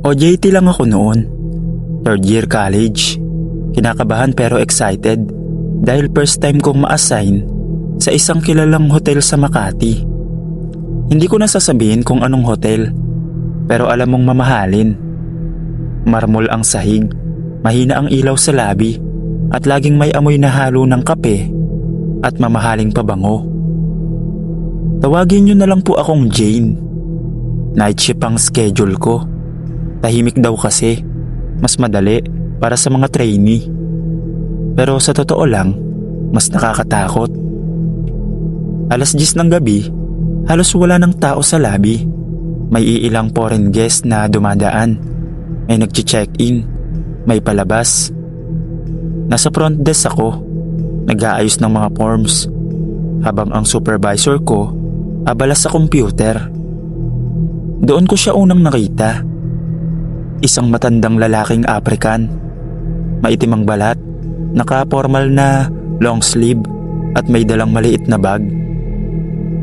OJT lang ako noon. Third year college. Kinakabahan pero excited dahil first time kong ma-assign sa isang kilalang hotel sa Makati. Hindi ko nasasabihin kung anong hotel, pero alam mong mamahalin. Marmol ang sahig, mahina ang ilaw sa lobby, at laging may amoy na halo ng kape at mamahaling pabango. Tawagin niyo na lang po akong Jane. Night shift ang schedule ko. Tahimik daw kasi, mas madali para sa mga trainee. Pero sa totoo lang, mas nakakatakot. 10:00 ng gabi, halos wala ng tao sa lobby. May iilang foreign guest na dumadaan. May nagche-check-in, may palabas. Nasa front desk ako, nag-aayos ng mga forms, habang ang supervisor ko abala sa computer. Doon ko siya unang nakita. Isang matandang lalaking African. Maitim ang balat, naka-formal na long sleeve at may dalang maliit na bag.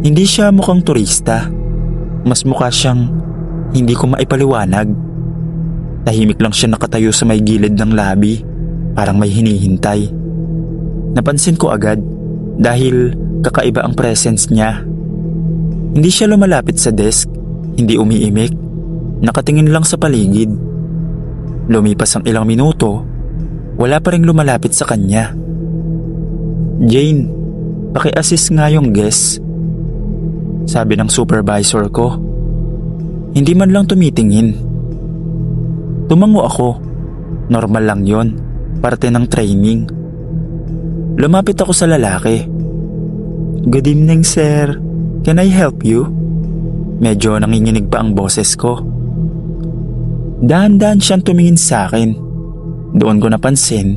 Hindi siya mukhang turista. Mas mukha siyang hindi ko maipaliwanag. Tahimik lang siya nakatayo sa may gilid ng lobby, parang may hinihintay. Napansin ko agad dahil kakaiba ang presence niya. Hindi siya lumalapit sa desk, hindi umiimik, nakatingin lang sa paligid. Lumipas ang ilang minuto, wala pa ring lumalapit sa kanya. "Jane, paki-assist nga yung guest," sabi ng supervisor ko. Hindi man lang tumitingin. Tumango ako. Normal lang yon, parte ng training. Lumapit ako sa lalaki. "Good evening, sir. Can I help you?" Medyo nanginginig pa ang boses ko. Dahan-dahan siyang tumingin sa akin. Doon ko napansin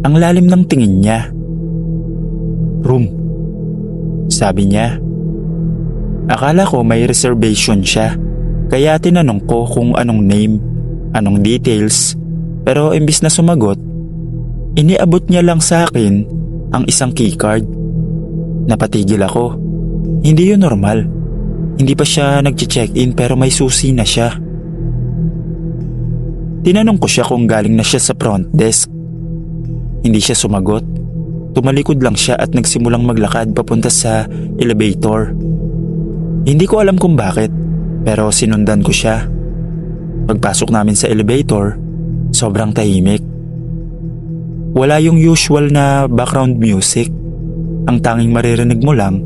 ang lalim ng tingin niya. "Room," sabi niya. Akala ko may reservation siya, kaya tinanong ko kung anong name, anong details, pero imbis na sumagot, iniabot niya lang sa akin ang isang keycard. Napatigil ako. Hindi yun normal. Hindi pa siya nag-check-in pero may susi na siya. Tinanong ko siya kung galing na siya sa front desk. Hindi siya sumagot. Tumalikod lang siya at nagsimulang maglakad papunta sa elevator. Hindi ko alam kung bakit, pero sinundan ko siya. Pagpasok namin sa elevator, sobrang tahimik. Wala yung usual na background music. Ang tanging maririnig mo lang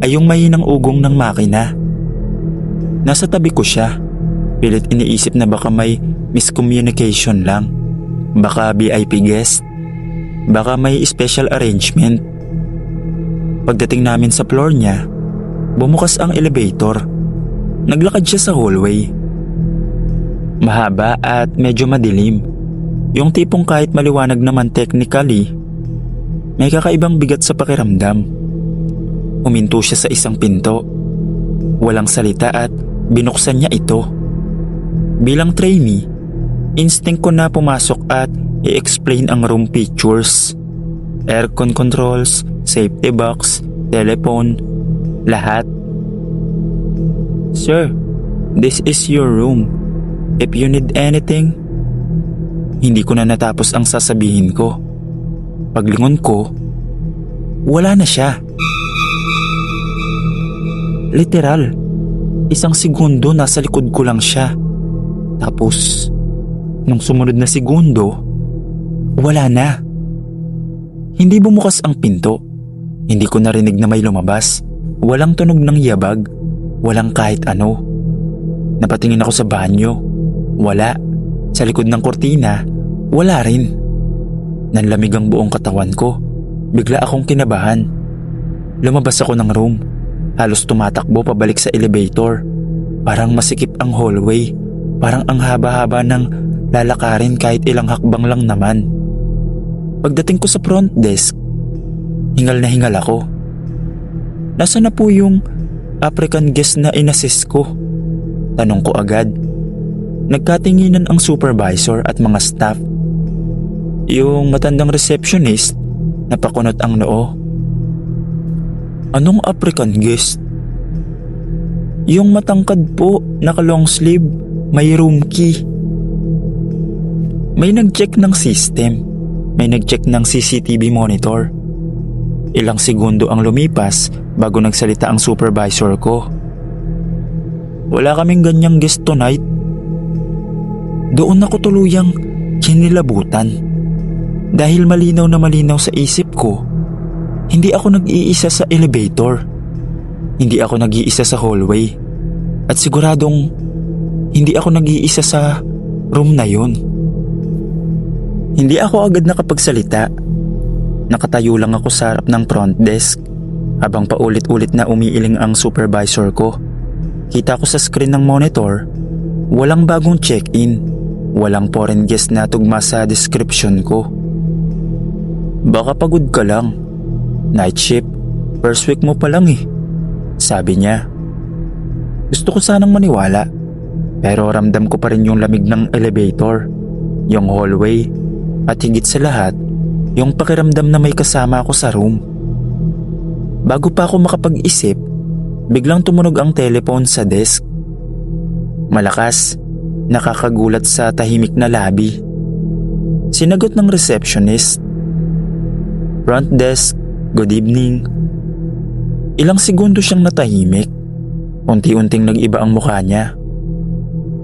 ay yung mahinang ugong ng makina. Nasa tabi ko siya. Pilit iniisip na baka may miscommunication lang. Baka VIP guest. Baka may special arrangement. Pagdating namin sa floor niya, bumukas ang elevator. Naglakad siya sa hallway. Mahaba at medyo madilim. Yung tipong kahit maliwanag naman technically, may kakaibang bigat sa pakiramdam. Huminto siya sa isang pinto. Walang salita at binuksan niya ito. Bilang trainee, instinct ko na pumasok at i-explain ang room features. Aircon controls, safety box, telephone, lahat. "Sir, this is your room. If you need anything..." Hindi ko na natapos ang sasabihin ko. Paglingon ko, wala na siya. Literal, isang segundo nasa likod ko lang siya. Tapos, nung sumunod na segundo, wala na. Hindi bumukas ang pinto. Hindi ko narinig na may lumabas. Walang tunog ng yabag. Walang kahit ano. Napatingin ako sa banyo. Wala. Sa likod ng kortina, wala rin. Nanlamig ang buong katawan ko. Bigla akong kinabahan. Lumabas ako ng room. Halos tumatakbo pabalik sa elevator. Parang masikip ang hallway. Parang ang haba-haba ng lalakarin kahit ilang hakbang lang naman. Pagdating ko sa front desk, hingal na hingal ako. Nasaan na po yung African guest na inassist ko? Tanong ko agad. Nagkatinginan ang supervisor at mga staff. Yung matandang receptionist, napakunot ang noo. "Anong African guest?" "Yung matangkad po, naka long sleeve, may room key." May nag-check ng system, may nag-check ng CCTV monitor. Ilang segundo ang lumipas bago nagsalita ang supervisor ko. Wala kaming ganyang guest tonight. Doon ako tuluyang kinilabutan. Dahil malinaw na malinaw sa isip ko, hindi ako nag-iisa sa elevator. Hindi ako nag-iisa sa hallway. At siguradong hindi ako nag-iisa sa room na yun. Hindi ako agad nakapagsalita. Nakatayo lang ako sa harap ng front desk habang paulit-ulit na umiiling ang supervisor ko. Kita ko sa screen ng monitor, walang bagong check-in, walang foreign guest na tugma sa description ko. Baka pagod ka lang. Night shift, first week mo pa lang eh, sabi niya. Gusto ko sanang maniwala, pero ramdam ko pa rin yung lamig ng elevator, yung hallway, at higit sa lahat, yung pakiramdam na may kasama ako sa room. Bago pa ako makapag-isip, biglang tumunog ang telephone sa desk. Malakas, nakakagulat sa tahimik na lobby. Sinagot ng receptionist. Front desk, good evening. Ilang segundo siyang natahimik. Unti-unting nag-iba ang mukha niya.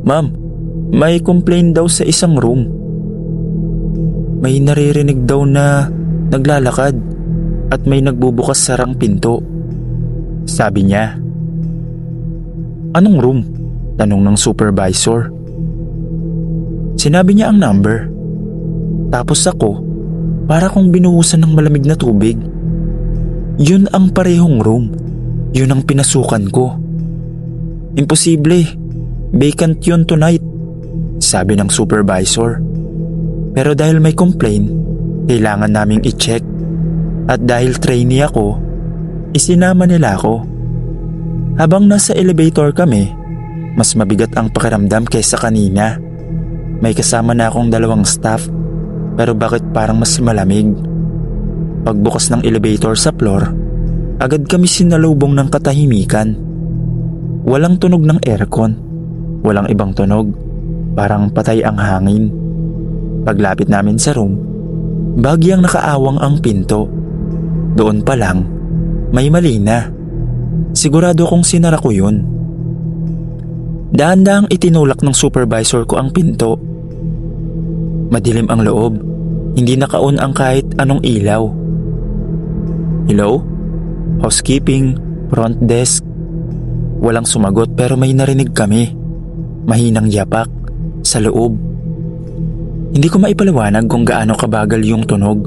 Ma'am, may complaint daw sa isang room. May naririnig daw na naglalakad at may nagbubukas sarang pinto, sabi niya. Anong room? Tanong ng supervisor. Sinabi niya ang number. Tapos ako, para kong binuhusan ng malamig na tubig. Yun ang parehong room. Yun ang pinasukan ko. Imposible. Vacant yun tonight, sabi ng supervisor. Pero dahil may complaint, kailangan naming i-check. At dahil trainee ako, isinama nila ako. Habang nasa elevator kami, mas mabigat ang pakiramdam kaysa kanina. May kasama na akong 2 staff, pero bakit parang mas malamig? Pagbukas ng elevator sa floor, agad kami sinalubong ng katahimikan. Walang tunog ng aircon, walang ibang tunog, parang patay ang hangin. Paglapit namin sa room, bagyang nakaawang ang pinto. Doon pa lang, may mali na. Sigurado kong sinara ko yun. Dahan-dahang itinulak ng supervisor ko ang pinto. Madilim ang loob, hindi naka-on ang kahit anong ilaw. Hello? Housekeeping, front desk. Walang sumagot pero may narinig kami. Mahinang yapak sa loob. Hindi ko maipaliwanag kung gaano kabagal yung tunog.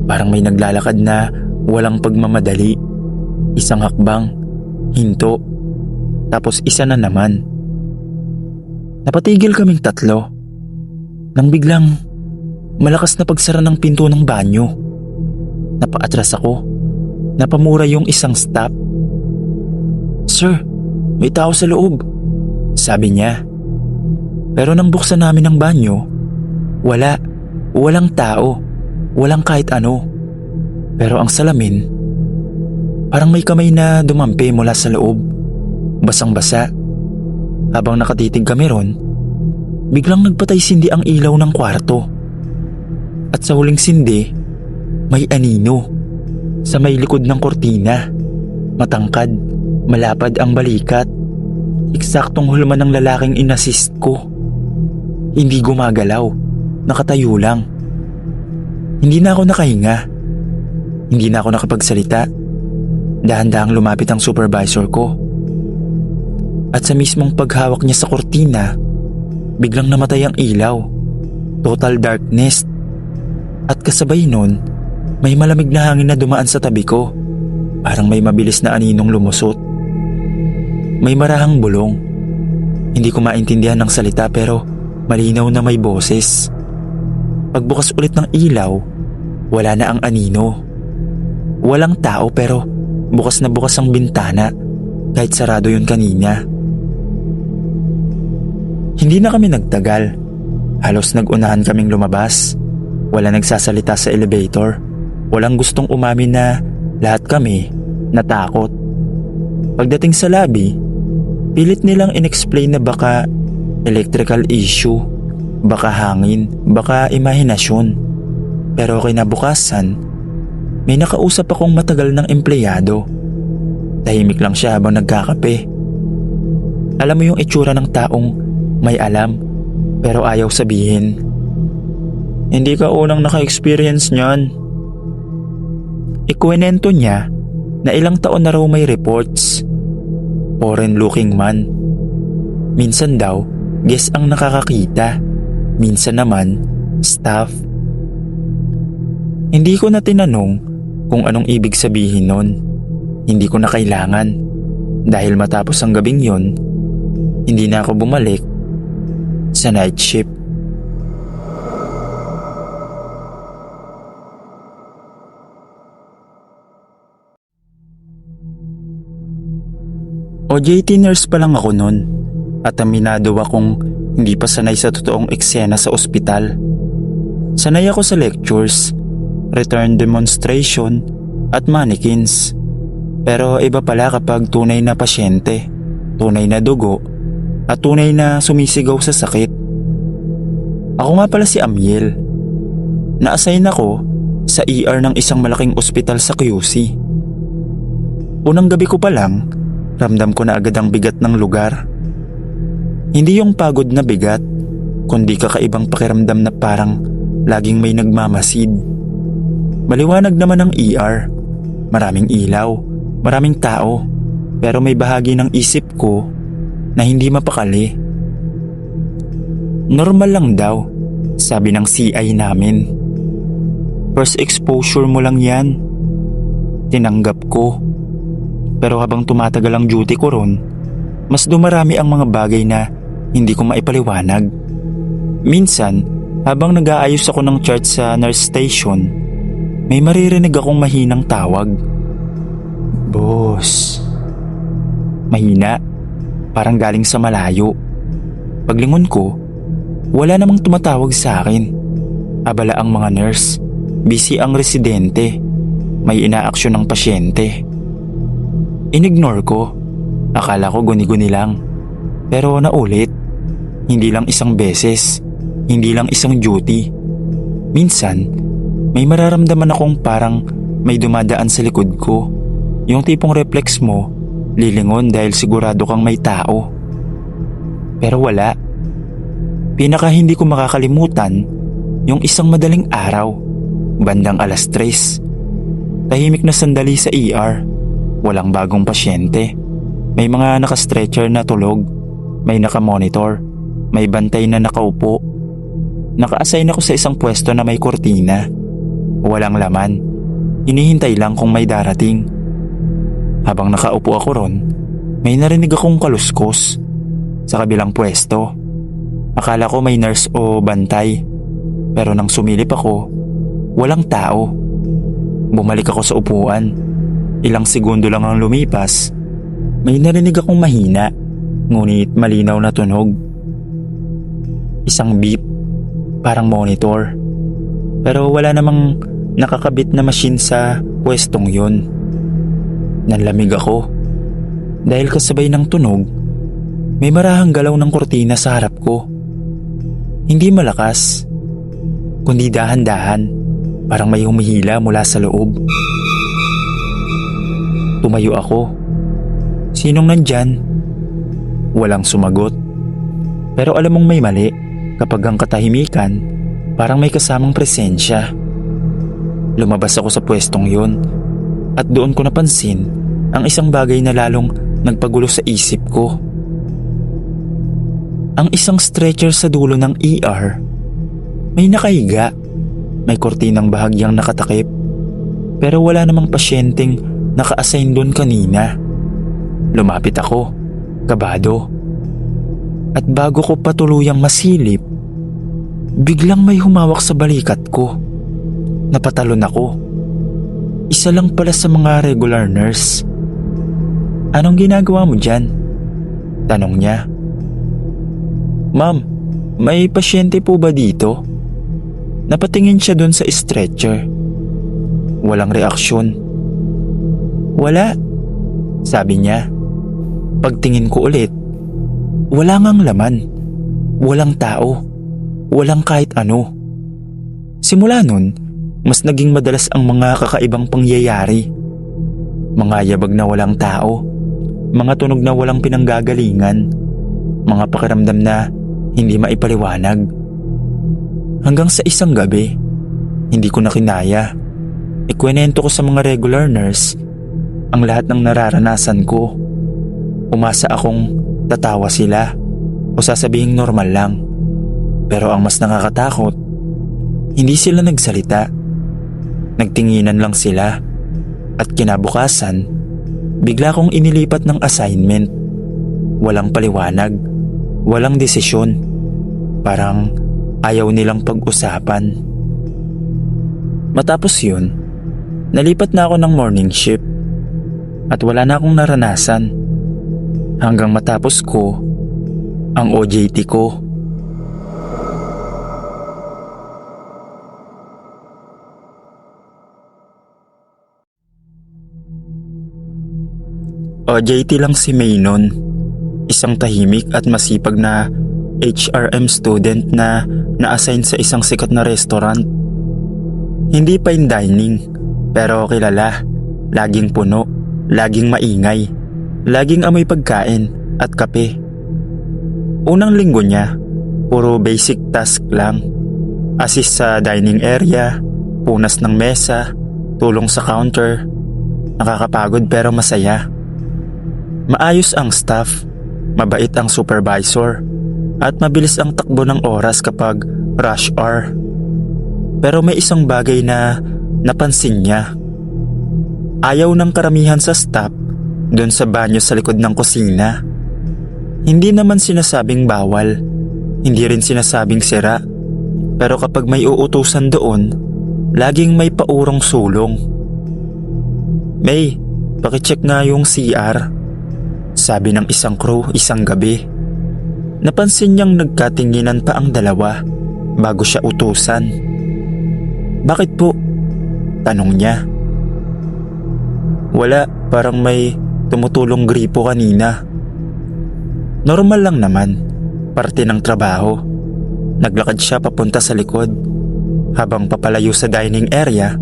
Parang may naglalakad na walang pagmamadali. Isang hakbang, hinto, tapos isa na naman. Napatigil kaming 3 nang biglang malakas na pagsara ng pinto ng banyo. Napaatras ako. Napamura yung isang staff. Sir, may tao sa loob, sabi niya. Pero nang buksan namin ang banyo, walang tao, walang kahit ano. Pero ang salamin, parang may kamay na dumampi mula sa loob, basang-basa. Habang nakatitig kami ron, biglang nagpatay sindi ang ilaw ng kwarto. At sa huling sindi, may anino sa may likod ng kortina. Matangkad, malapad ang balikat. Eksaktong hulma ng lalaking inassist ko. Hindi gumagalaw, nakatayo lang. Hindi na ako nakahinga. Hindi na ako nakapagsalita. Dahan-dahang lumapit ang supervisor ko. At sa mismong paghawak niya sa kortina, biglang namatay ang ilaw. Total darkness. At kasabay nun, may malamig na hangin na dumaan sa tabi ko. Parang may mabilis na aninong lumusot. May marahang bulong. Hindi ko maintindihan ng salita pero malinaw na may boses. Pagbukas ulit ng ilaw, wala na ang anino. Walang tao pero bukas na bukas ang bintana kahit sarado yun kanina. Hindi na kami nagtagal. Halos nagunahan kaming lumabas. Wala nagsasalita sa elevator. Walang gustong umamin na lahat kami natakot. Pagdating sa lobby, pilit nilang inexplain na baka electrical issue. Baka hangin, baka imahinasyon. Pero kinabukasan, may nakausap akong matagal ng empleyado. Tahimik lang siya habang nagkakape. Alam mo yung itsura ng taong may alam pero ayaw sabihin. Hindi ka unang naka-experience niyan. Ikuwento niya na ilang taon na raw may reports. Foreign looking man. Minsan daw, guest ang nakakakita. Minsan naman, staff. Hindi ko na tinanong kung anong ibig sabihin nun. Hindi ko na kailangan. Dahil matapos ang gabing yon, hindi na ako bumalik sa night shift. OJT nurse pa lang ako nun at aminado akong hindi pa sanay sa totoong eksena sa ospital. Sanay ako sa lectures, return demonstration at mannequins. Pero iba pala kapag tunay na pasyente, tunay na dugo at tunay na sumisigaw sa sakit. Ako nga pala si Amiel. Na-assign ako sa ER ng isang malaking ospital sa QC. Unang gabi ko pa lang, ramdam ko na agad ang bigat ng lugar. Hindi yung pagod na bigat, kundi kakaibang pakiramdam na parang laging may nagmamasid. Maliwanag naman ang ER. Maraming ilaw, maraming tao, pero may bahagi ng isip ko na hindi mapakali. Normal lang daw, sabi ng CI namin. First exposure mo lang yan. Tinanggap ko. Pero habang tumatagal ang duty ko ron, mas dumarami ang mga bagay na hindi ko maipaliwanag. Minsan, habang nag-aayos ako ng chart sa nurse station, may maririnig akong mahinang tawag. Boss. Mahina, parang galing sa malayo. Paglingon ko, wala namang tumatawag sa akin. Abala ang mga nurse, busy ang residente, may inaaksyon ng pasyente. Inignore ko, akala ko guni-guni lang. Pero naulit, hindi lang isang beses, hindi lang isang duty. Minsan, may mararamdaman akong parang may dumadaan sa likod ko. Yung tipong reflex mo, lilingon dahil sigurado kang may tao. Pero wala. Pinaka hindi ko makakalimutan, yung isang madaling araw, bandang 3:00. Tahimik na sandali sa ER, walang bagong pasyente. May mga naka-stretcher na tulog, may naka-monitor, may bantay na nakaupo. Naka-assign ako sa isang pwesto na may kurtina. Walang laman, hinihintay lang kung may darating. Habang nakaupo ako ron, may narinig akong kaluskos sa kabilang pwesto. Akala ko may nurse o bantay, pero nang sumilip ako, walang tao. Bumalik ako sa upuan. Ilang segundo lang ang lumipas, may narinig akong mahina, ngunit malinaw na tunog. Isang beep, parang monitor. Pero wala namang nakakabit na machine sa pwestong yun. Nanlamig ako. Dahil kasabay ng tunog, may marahang galaw ng kurtina sa harap ko. Hindi malakas, kundi dahan-dahan, parang may humihila mula sa loob. Tumayo ako. Sinong nandyan? Walang sumagot. Pero alam mong may mali kapag ang katahimikan parang may kasamang presensya. Lumabas ako sa pwestong yun at doon ko napansin ang isang bagay na lalong nagpagulo sa isip ko. Ang isang stretcher sa dulo ng ER, may nakahiga, may kortinang bahagyang nakatakip, pero wala namang pasyenteng naka-assign doon kanina. Lumapit ako, kabado. At bago ko patuluyang masilip, biglang may humawak sa balikat ko. Napatalon ako. Isa lang pala sa mga regular nurse. Anong ginagawa mo dyan? Tanong niya. Ma'am, may pasyente po ba dito? Napatingin siya doon sa stretcher. Walang reaksyon. Wala, sabi niya. Pagtingin ko ulit, wala ngang laman. Walang tao. walang kahit ano. Simula nun, mas naging madalas ang mga kakaibang pangyayari. Mga yabag na walang tao, mga tunog na walang pinanggagalingan, mga pakiramdam na hindi maipaliwanag. Hanggang sa isang gabi, hindi ko na kinaya. Ikwenento ko sa mga regular nurse ang lahat ng nararanasan ko. Umasa akong tatawa sila o sasabihing normal lang. Pero ang mas nakakatakot, hindi sila nagsalita. Nagtinginan lang sila at kinabukasan, bigla kong inilipat ng assignment. Walang paliwanag, walang desisyon. Parang ayaw nilang pag-usapan. Matapos yun, nalipat na ako ng morning shift at wala na akong naranasan hanggang matapos ko ang OJT ko. OJT lang si May nun, isang tahimik at masipag na HRM student na na-assign sa isang sikat na restaurant. Hindi fine dining, pero kilala, laging puno, laging maingay, laging amoy pagkain at kape. Unang linggo niya, puro basic task lang. Assist sa dining area, punas ng mesa, tulong sa counter. Nakakapagod pero masaya. Maayos ang staff, mabait ang supervisor, at mabilis ang takbo ng oras kapag rush hour. Pero may isang bagay na napansin niya. Ayaw ng karamihan sa staff doon sa banyo sa likod ng kusina. Hindi naman sinasabing bawal, hindi rin sinasabing sira. Pero kapag may uutusan doon, laging may paurong sulong. May, pakicheck nga yung CR. Sabi ng isang crew isang gabi. Napansin niyang nagkatinginan pa ang dalawa bago siya utusan. Bakit po? Tanong niya. Wala, parang may tumutulong gripo kanina. Normal lang naman, parte ng trabaho. Naglakad siya papunta sa likod. Habang papalayo sa dining area,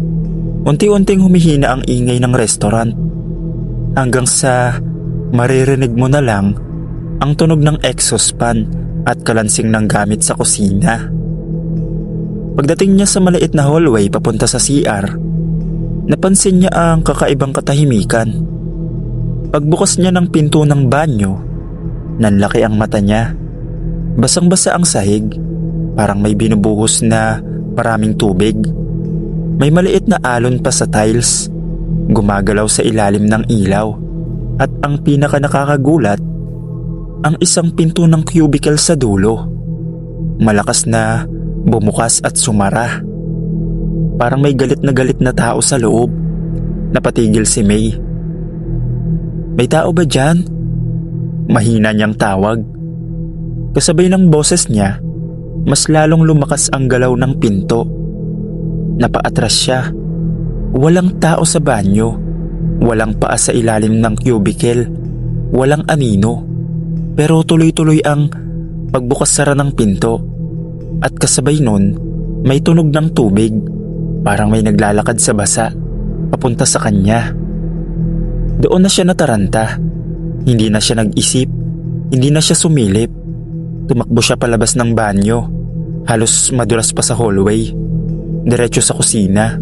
unti-unting humihina ang ingay ng restaurant. Hanggang sa maririnig mo na lang ang tunog ng exhaust fan at kalansing ng gamit sa kusina. Pagdating niya sa maliit na hallway papunta sa CR, napansin niya ang kakaibang katahimikan. Pagbukas niya ng pinto ng banyo, nanlaki ang mata niya. Basang-basa ang sahig, parang may binubuhos na maraming tubig. May maliit na alon pa sa tiles, gumagalaw sa ilalim ng ilaw. At ang pinaka nakakagulat, ang isang pinto ng cubicle sa dulo. Malakas na bumukas at sumara. Parang may galit na tao sa loob. Napatigil si May. May tao ba dyan? Mahina niyang tawag. Kasabay ng boses niya, mas lalong lumakas ang galaw ng pinto. Napaatras siya. Walang tao sa banyo. Walang paa sa ilalim ng cubicle. Walang anino. Pero tuloy-tuloy ang pagbukas-sara ng pinto. At kasabay nun, may tunog ng tubig. Parang may naglalakad sa basa, papunta sa kanya. Doon na siya nataranta. Hindi na siya nag-isip. Hindi na siya sumilip. Tumakbo siya palabas ng banyo. Halos madulas pa sa hallway. Diretso sa kusina.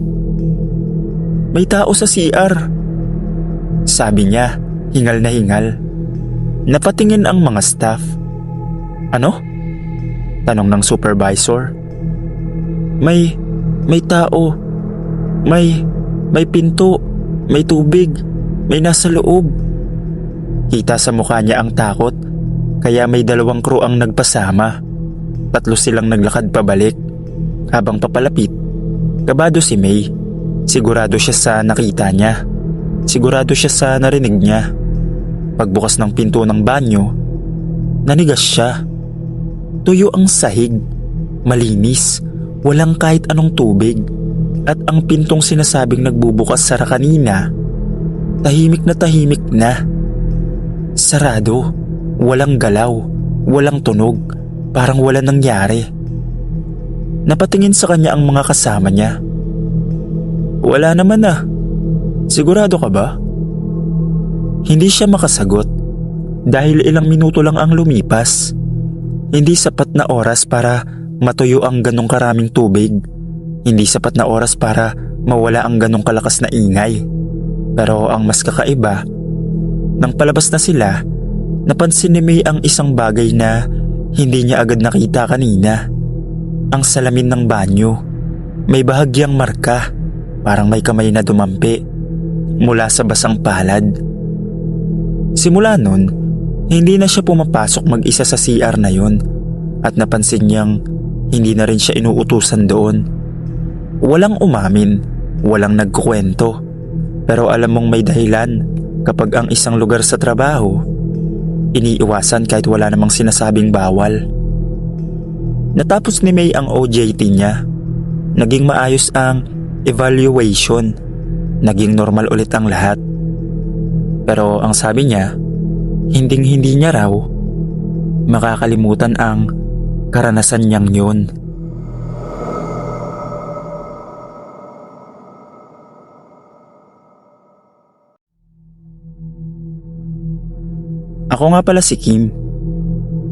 May tao sa CR. Sabi niya, hingal na hingal. Napatingin ang mga staff. Ano? Tanong ng supervisor. May tao. May pinto. May tubig. May nasa loob. Kita sa mukha niya ang takot, kaya may 2 crew ang nagpasama. 3 silang naglakad pabalik. Habang papalapit, kabado si May. Sigurado siya sa nakita niya. Sigurado siya sa narinig niya. Pagbukas ng pinto ng banyo, nanigas siya. Tuyo ang sahig, malinis, walang kahit anong tubig. At ang pintong sinasabing nagbubukas sara kanina, tahimik na. Sarado, walang galaw, walang tunog, parang wala nangyari. Napatingin sa kanya ang mga kasama niya. Wala naman ah. Sigurado ka ba? Hindi siya makasagot dahil ilang minuto lang ang lumipas. Hindi sapat na oras para matuyo ang ganong karaming tubig. Hindi sapat na oras para mawala ang ganong kalakas na ingay. Pero ang mas kakaiba, nang palabas na sila, napansin ni May ang isang bagay na hindi niya agad nakita kanina. Ang salamin ng banyo. May bahagyang marka, parang may kamay na dumampi mula sa basang palad. Simula nun, hindi na siya pumapasok mag-isa sa CR na yon at napansin niyang hindi na rin siya inuutusan doon. Walang umamin, walang nagkukwento, pero alam mong may dahilan kapag ang isang lugar sa trabaho iniiwasan kahit wala namang sinasabing bawal. Natapos ni May ang OJT niya. Naging maayos ang evaluation. Naging normal ulit ang lahat. Pero ang sabi niya, hinding-hindi niya raw makakalimutan ang karanasan niyang yun. Ako nga pala si Kim.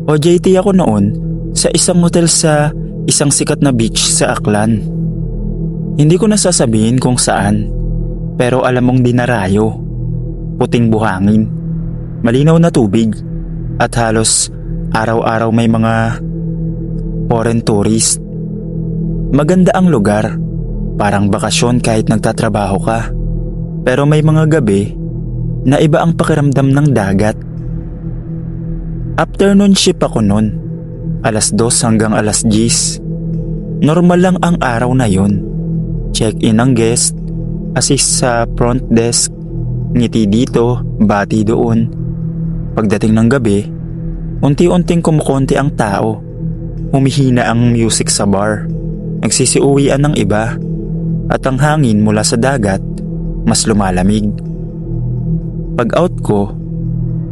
OJT ako noon sa isang hotel sa isang sikat na beach sa Aklan. Hindi ko nasasabihin kung saan, pero alam mong dinarayo. Puting buhangin, malinaw na tubig, at halos araw-araw may mga foreign tourist. Maganda ang lugar, parang bakasyon kahit nagtatrabaho ka. Pero may mga gabi na iba ang pakiramdam ng dagat. Afternoon shift ako nun, 2:00 hanggang 10:00. Normal lang ang araw na yon. Check-in ng guest, assist sa front desk, ngiti dito, bati doon. Pagdating ng gabi, unti-unting kumukonti ang tao. Humihina ang music sa bar, nagsisiuwian ng iba, at ang hangin mula sa dagat mas lumalamig. Pag out ko,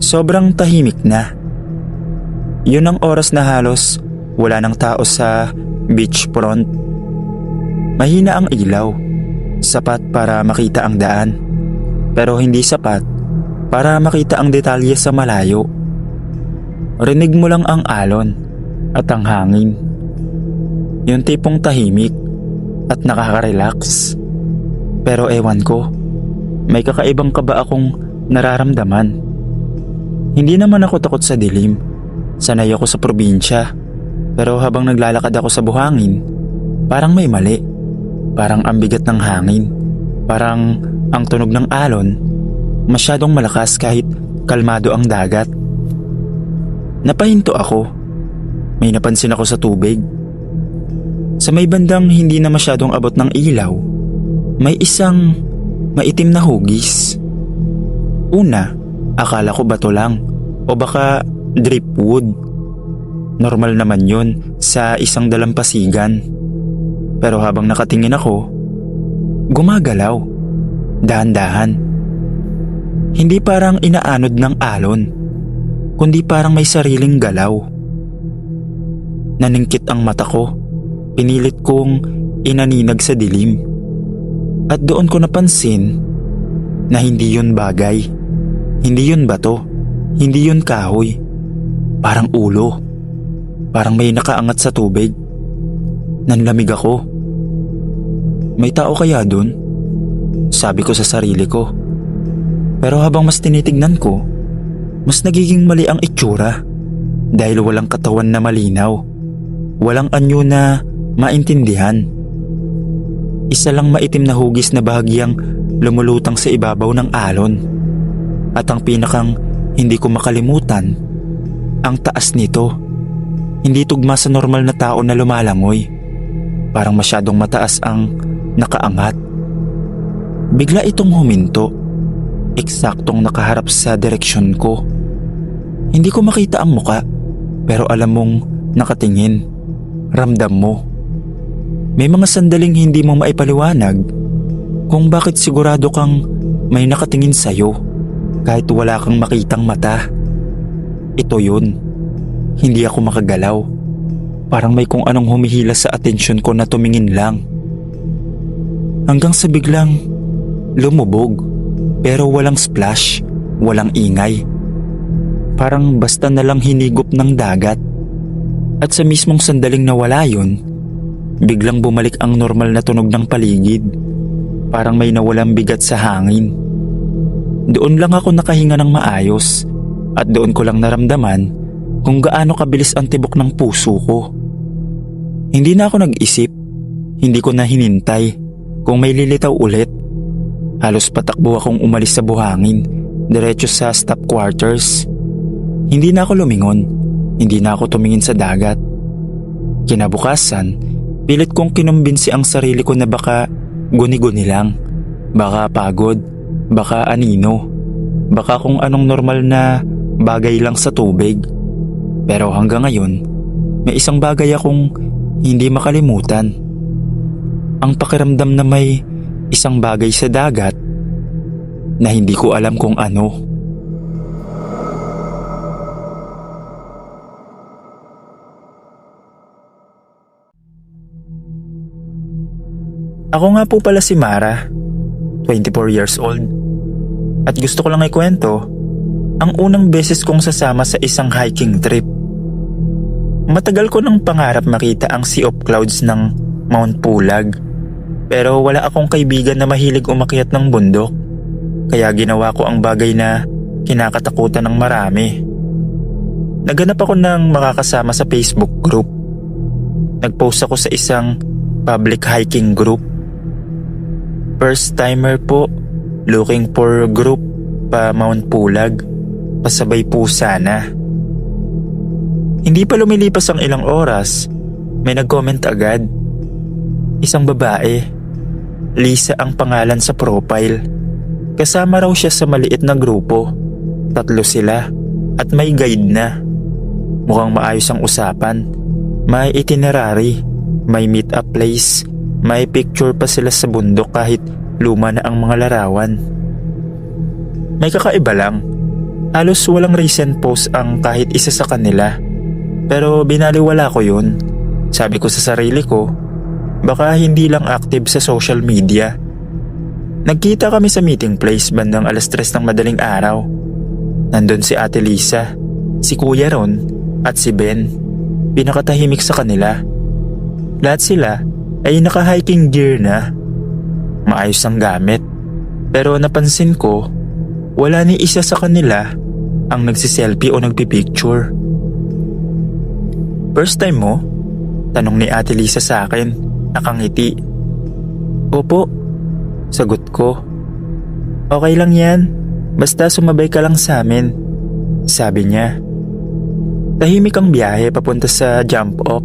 sobrang tahimik na. Yun ang oras na halos wala ng tao sa beachfront. Mahina ang ilaw, sapat para makita ang daan, pero hindi sapat para makita ang detalye sa malayo. Rinig mo lang ang alon at ang hangin. Yung tipong tahimik at nakaka-relax. Pero ewan ko, may kakaibang kaba akong nararamdaman. Hindi naman ako takot sa dilim. Sanay ako sa probinsya. Pero habang naglalakad ako sa buhangin, parang may mali. Parang ang bigat ng hangin. Parang ang tunog ng alon masyadong malakas kahit kalmado ang dagat. Napahinto ako. May napansin ako sa tubig. Sa may bandang hindi na masyadong abot ng ilaw, may isang maitim na hugis. Una, akala ko bato lang o baka driftwood. Normal naman yun sa isang dalampasigan. Pero habang nakatingin ako, gumagalaw, dahan-dahan. Hindi parang inaanod ng alon, kundi parang may sariling galaw. Naningkit ang mata ko, pinilit kong inaninag sa dilim. At doon ko napansin na hindi yun bagay, hindi yun bato, hindi yun kahoy. Parang ulo, parang may nakaangat sa tubig. Nanlamig ako. May tao kaya dun? Sabi ko sa sarili ko. Pero habang mas tinitignan ko, mas nagiging mali ang itsura. Dahil walang katawan na malinaw, walang anyo na maintindihan. Isa lang maitim na hugis na bahagyang lumulutang sa ibabaw ng alon. At ang pinakang hindi ko makalimutan, ang taas nito. Hindi tugma sa normal na tao na lumalangoy. Parang masyadong mataas ang nakaangat. Bigla itong huminto, eksaktong nakaharap sa direksyon ko. Hindi ko makita ang muka, pero alam mong nakatingin. Ramdam mo. May mga sandaling hindi mo maipaliwanag kung bakit sigurado kang may nakatingin sa'yo kahit wala kang makitang mata. Ito yun. Hindi ako makagalaw. Parang may kung anong humihila sa atensyon ko na tumingin lang. Hanggang sa biglang lumubog, pero walang splash, walang ingay. Parang basta na lang hinigop ng dagat. At sa mismong sandaling nawala yun, biglang bumalik ang normal na tunog ng paligid. Parang may nawalang bigat sa hangin. Doon lang ako nakahinga ng maayos at doon ko lang naramdaman kung gaano kabilis ang tibok ng puso ko. Hindi na ako nag-isip, hindi ko na hinintay kung may lilitaw ulit. Halos patakbo akong umalis sa buhangin, diretso sa staff quarters. Hindi na ako lumingon, hindi na ako tumingin sa dagat. Kinabukasan, pilit kong kinumbinsi ang sarili ko na baka guni-guni lang, baka pagod, baka anino, baka kung anong normal na bagay lang sa tubig. Pero hanggang ngayon, may isang bagay akong hindi makalimutan. Ang pakiramdam na may isang bagay sa dagat na hindi ko alam kung ano. Ako nga po pala si Mara, 24 years old. At gusto ko lang ikwento ang unang beses kong sasama sa isang hiking trip. Matagal ko nang pangarap makita ang Sea of Clouds ng Mount Pulag. Pero wala akong kaibigan na mahilig umakyat ng bundok. Kaya ginawa ko ang bagay na kinakatakutan ng marami. Naghanap ako ng makakasama sa Facebook group. Nagpost ako sa isang public hiking group. First timer po, looking for group pa Mount Pulag. Pasabay po sana. Hindi pa lumilipas ang ilang oras, may nag-comment agad. Isang babae, Lisa ang pangalan sa profile. Kasama raw siya sa maliit na grupo. 3 sila at may guide na. Mukhang maayos ang usapan. May itinerary, may meet up place, may picture pa sila sa bundok kahit luma na ang mga larawan. May kakaiba lang. Halos walang recent post ang kahit isa sa kanila. Pero binaliwala ko yun. Sabi ko sa sarili ko, baka hindi lang active sa social media. Nagkita kami sa meeting place bandang 3:00 ng madaling araw. Nandun si Ate Lisa, si Kuya Ron at si Ben. Pinakatahimik sa kanila. Lahat sila ay naka-hiking gear na. Maayos ang gamit. Pero napansin ko, wala ni isa sa kanila ang nagsiselfie o nagpipicture. First time mo? Tanong ni Ate Lisa sa akin, nakangiti. Opo, sagot ko. Okay lang yan, basta sumabay ka lang sa amin, sabi niya. Tahimik ang biyahe papunta sa jump off.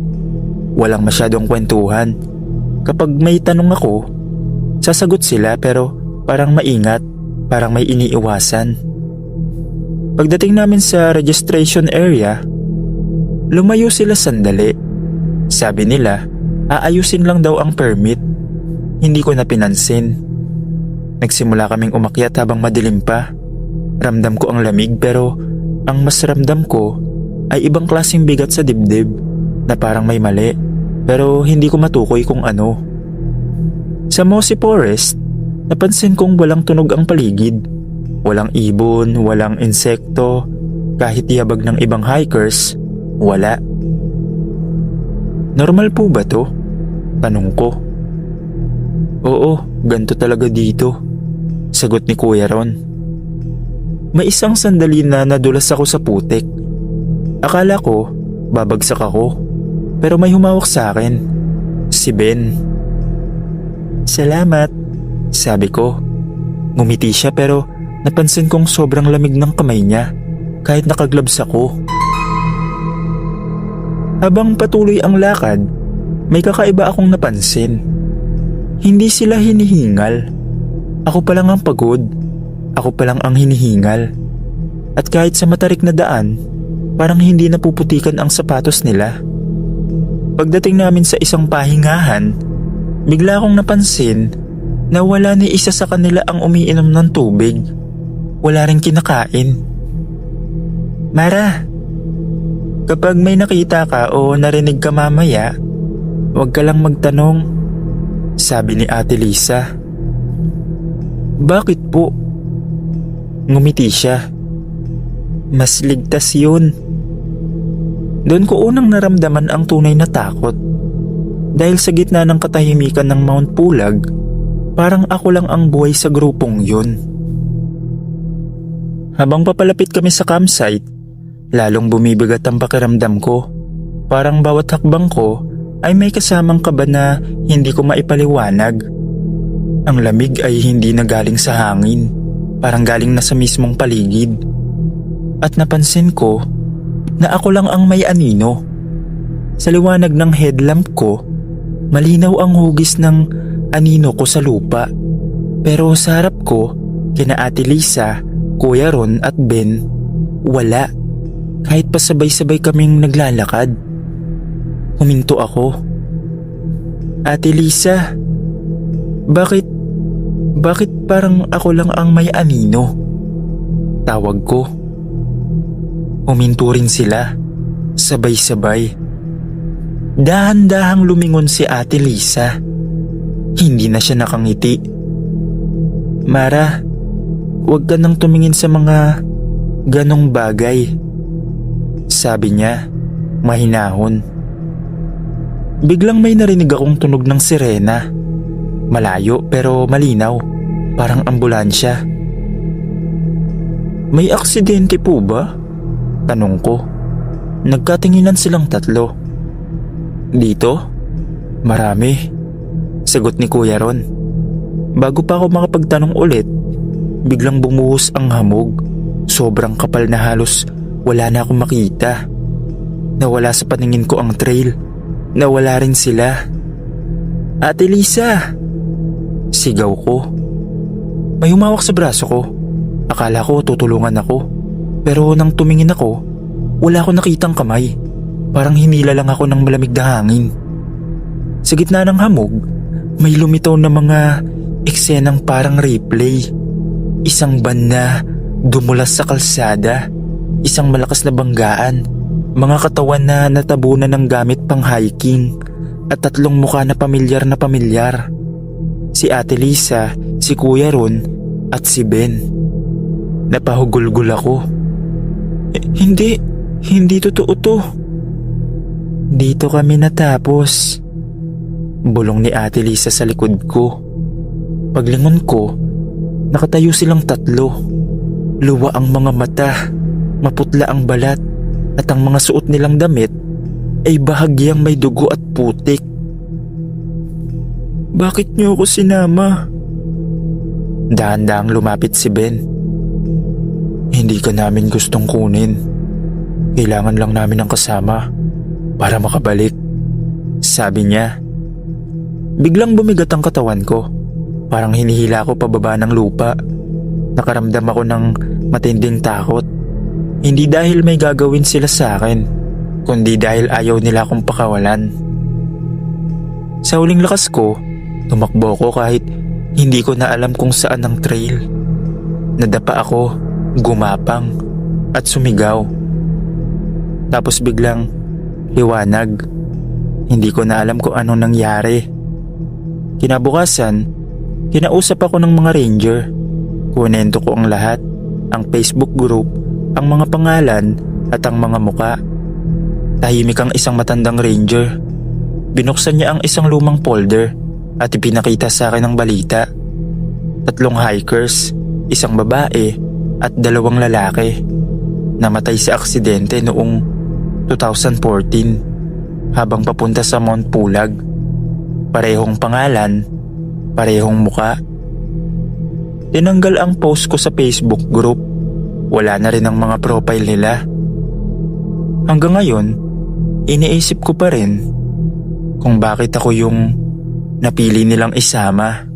Walang masyadong kwentuhan. Kapag may tanong ako, sasagot sila pero parang maingat, parang may iniiwasan. Pagdating namin sa registration area, lumayo sila sandali. Sabi nila, aayusin lang daw ang permit. Hindi ko na pinansin. Nagsimula kaming umakyat habang madilim pa. Ramdam ko ang lamig pero ang mas ramdam ko ay ibang klaseng bigat sa dibdib na parang may mali pero hindi ko matukoy kung ano. Sa Mossy Forest, napansin kong walang tunog ang paligid. Walang ibon, walang insekto, kahit yabag ng ibang hikers, wala. Normal po ba to? Tanong ko. Oo, ganito talaga dito, sagot ni Kuya Ron. May isang sandali na nadulas ako sa putik. Akala ko, babagsak ako, pero may humawak sa akin. Si Ben. Salamat, sabi ko. Ngumiti siya pero napansin kong sobrang lamig ng kamay niya kahit nakagloves ako. Habang patuloy ang lakad, may kakaiba akong napansin. Hindi sila hinihingal. Ako pa lang ang pagod. Ako pa lang ang hinihingal. At kahit sa matarik na daan, parang hindi napuputikan ang sapatos nila. Pagdating namin sa isang pahingahan, bigla akong napansin na wala ni isa sa kanila ang umiinom ng tubig. Wala ring kinakain. Mara! Kapag may nakita ka o narinig ka mamaya, huwag ka lang magtanong, sabi ni Ate Lisa. Bakit po? Ngumiti siya. Mas ligtas yun. Doon ko unang naramdaman ang tunay na takot. Dahil sa gitna ng katahimikan ng Mount Pulag, parang ako lang ang buhay sa grupong yun. Habang papalapit kami sa campsite, lalong bumibigat ang pakiramdam ko. Parang bawat hakbang ko ay may kasamang kaba na hindi ko maipaliwanag. Ang lamig ay hindi na galing sa hangin, parang galing na sa mismong paligid. At napansin ko na ako lang ang may anino. Sa liwanag ng headlamp ko, malinaw ang hugis ng anino ko sa lupa. Pero sa harap ko, kina Ate Lisa, Kuya Ron at Ben, wala. Kahit pa sabay-sabay kaming naglalakad. Huminto ako. Ate Lisa, bakit parang ako lang ang may anino? Tawag ko. Huminto rin sila, sabay-sabay. Dahan-dahang lumingon si Ate Lisa. Hindi na siya nakangiti. Mara, huwag ka nang tumingin sa mga ganong bagay, sabi niya, mahinahon. Biglang may narinig akong tunog ng sirena. Malayo pero malinaw, parang ambulansya. May aksidente po ba? Tanong ko. Nagkatinginan silang tatlo. Dito? Marami, sagot ni Kuya Ron. Bago pa ako makapagtanong ulit, biglang bumuhos ang hamog. Sobrang kapal na halos wala na akong makita. Nawala sa paningin ko ang trail. Nawala rin sila. Ate Lisa! Sigaw ko. May humawak sa braso ko. Akala ko tutulungan ako. Pero nang tumingin ako, wala akong nakitang kamay. Parang hinila lang ako ng malamig na hangin. Sa gitna ng hamog, may lumitaw na mga eksenang parang replay. Isang van na dumulas sa kalsada. Isang malakas na banggaan. Mga katawan na natabunan ng gamit pang hiking. At tatlong mukha na pamilyar. Si Ate Lisa, si Kuya Ron, at si Ben. Napahugulgul ako. Hindi totoo to. Dito kami natapos. Bulong ni Ate Lisa sa likod ko. Paglingon ko, nakatayo silang tatlo. Luwa ang mga mata, maputla ang balat, at ang mga suot nilang damit ay bahagyang may dugo at putik. Bakit niyo ako sinama? Dahan-dahang lumapit si Ben. Hindi ka namin gustong kunin. Kailangan lang namin ng kasama para makabalik, sabi niya. Biglang bumigat ang katawan ko. Parang hinihila ako pababa ng lupa. Nakaramdam ako ng matinding takot. Hindi dahil may gagawin sila sa akin, kundi dahil ayaw nila akong pakawalan. Sa huling lakas ko, tumakbo ko kahit hindi ko na alam kung saan ang trail. Nadapa ako, gumapang, at sumigaw. Tapos biglang liwanag. Hindi ko na alam kung anong nangyari. Kinabukasan, kinausap ako ng mga ranger. Kunento ko ang lahat, ang Facebook group, ang mga pangalan at ang mga muka. Tahimik ang isang matandang ranger. Binuksan niya ang isang lumang folder at ipinakita sa akin ang balita. 3 hikers, 1 babae at 2 lalaki, namatay sa aksidente noong 2014 habang papunta sa Mount Pulag. Parehong pangalan, parehong muka. Tinanggal ang post ko sa Facebook group. Wala na rin ang mga profile nila. Hanggang ngayon, iniisip ko pa rin kung bakit ako yung napili nilang isama.